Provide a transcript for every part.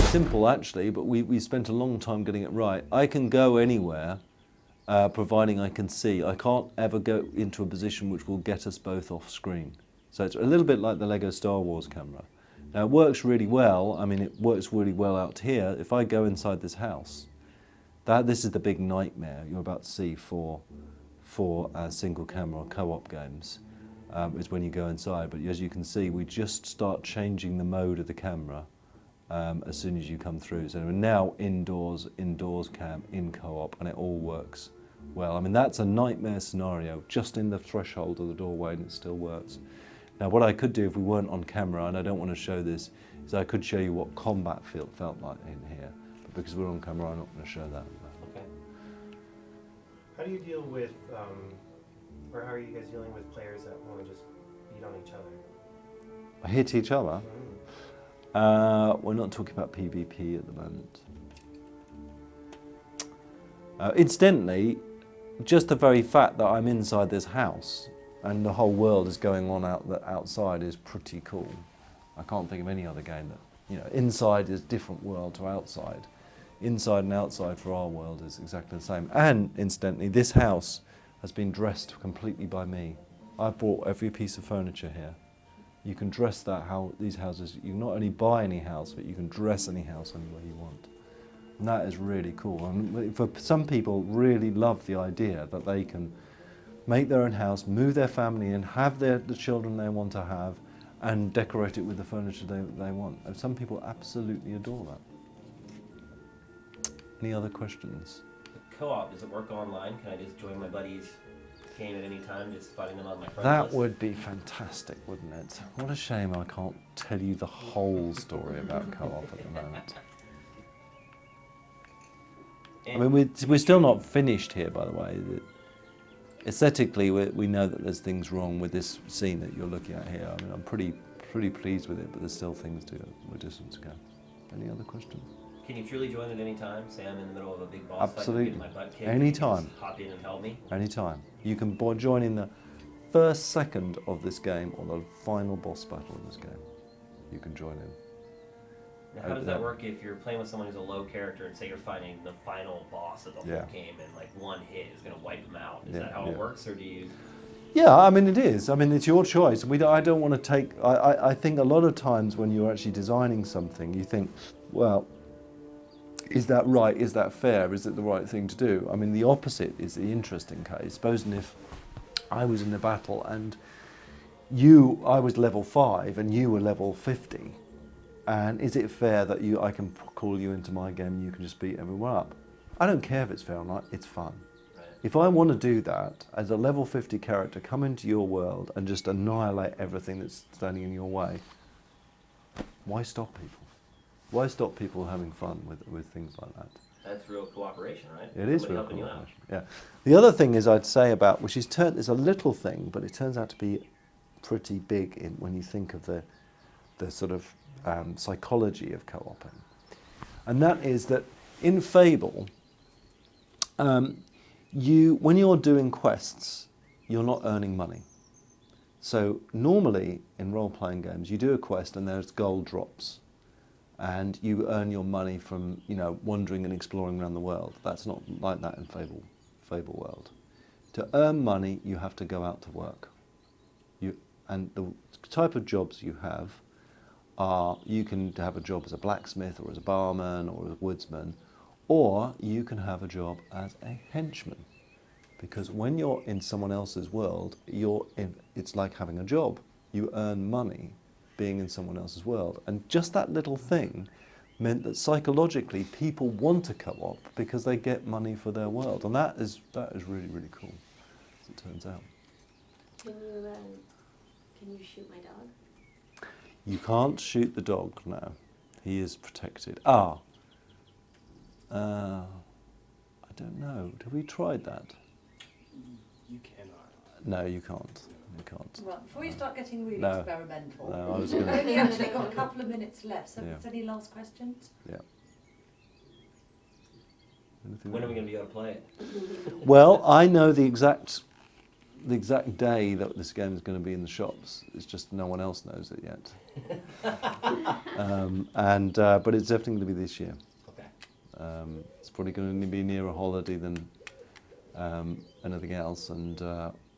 simple actually, but we spent a long time getting it right. I can go anywhere, providing I can see. I can't ever go into a position which will get us both off screen. So it's a little bit like the Lego Star Wars camera. Now it works really well. I mean, it works really well out here. If I go inside this house, this is the big nightmare you're about to see for single camera co-op games, is when you go inside. But as you can see, we just start changing the mode of the camera as soon as you come through. So we're now indoors cam, in co-op, and it all works well. I mean, that's a nightmare scenario, just in the threshold of the doorway, and it still works. Now, what I could do if we weren't on camera, and I don't want to show this, is I could show you what combat felt like in here. But because we're on camera, I'm not going to show that. Okay. How do you deal with, or how are you guys dealing with players that want to just beat on each other? Hit each other? We're not talking about PvP at the moment. Incidentally, just the very fact that I'm inside this house and the whole world is going on outside is pretty cool. I can't think of any other game that, you know, inside is a different world to outside. Inside and outside for our world is exactly the same. And incidentally, this house has been dressed completely by me. I've bought every piece of furniture here. You can dress these houses. You can not only buy any house, but you can dress any house any way you want. And that is really cool. And for some people, really love the idea that they can make their own house, move their family in, have the children they want to have, and decorate it with the furniture they want. And some people absolutely adore that. Any other questions? Co-op, does it work online? Can I just join my buddies' game at any time, just fighting them on my friends That list? would be fantastic, wouldn't it? What a shame I can't tell you the whole story about co-op at the moment. I mean, we're still not finished here, by the way. Aesthetically, we know that there's things wrong with this scene that you're looking at here. I mean, I'm pretty pleased with it, but there's still things we're distance to go. Any other questions? Can you truly join at any time? Say I'm in the middle of a big boss Absolutely. fight, get my butt kicked. Anytime. Just hop in and help me. Anytime. You can join in the first second of this game or the final boss battle of this game. You can join in. Now, how does that work if you're playing with someone who's a low character and say you're fighing the final boss of the whole game and like one hit is going to wipe them out? Is that how it works, or do you? Yeah, I mean it is. I mean it's your choice. I don't want to take. I think a lot of times when you're actually designing something, you think, well, is that right? Is that fair? Is it the right thing to do? I mean the opposite is the interesting case. Supposing if I was in a battle and I was level 5 and you were level 50. And is it fair that I can call you into my game and you can just beat everyone up? I don't care if it's fair or not, it's fun. Right. If I want to do that, as a level 50 character, come into your world and just annihilate everything that's standing in your way, why stop people? Why stop people having fun with things like that? That's real cooperation, right? It is real cooperation, yeah. The other thing is I'd say about, which is it's a little thing, but it turns out to be pretty big when you think of the sort of psychology of co-oping. And that is that in Fable, when you're doing quests, you're not earning money. So normally in role-playing games, you do a quest and there's gold drops. And you earn your money from, wandering and exploring around the world. That's not like that in Fable world. To earn money, you have to go out to work. And the type of jobs you have you can have a job as a blacksmith or as a barman or as a woodsman, or you can have a job as a henchman. Because when you're in someone else's world, it's like having a job. You earn money being in someone else's world. And just that little thing meant that psychologically people want to co-op because they get money for their world. And that is really, really cool, as it turns out. Can you shoot my dog? You can't shoot the dog, no. He is protected. I don't know. Have we tried that? You cannot. No, you can't. You can't. Right, before you start getting really experimental, no, I was we've gonna... only actually got a couple of minutes left, so is there any last questions? Yeah. When are we going to be able to play it? Well, I know the exact the exact day that this game is going to be in the shops. It's just no one else knows it yet. But it's definitely going to be this year. Okay. It's probably going to be nearer a holiday than anything else. And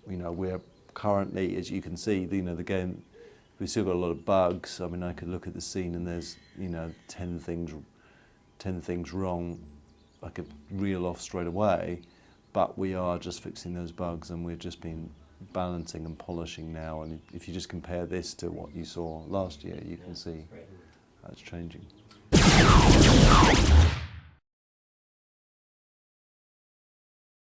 we're currently, as you can see, the game. We've still got a lot of bugs. I mean, I could look at the scene and there's 10 things wrong. I could reel off straight away, but we are just fixing those bugs, and we've just been balancing and polishing now. And if you just compare this to what you saw last year, you can see Right. how it's changing.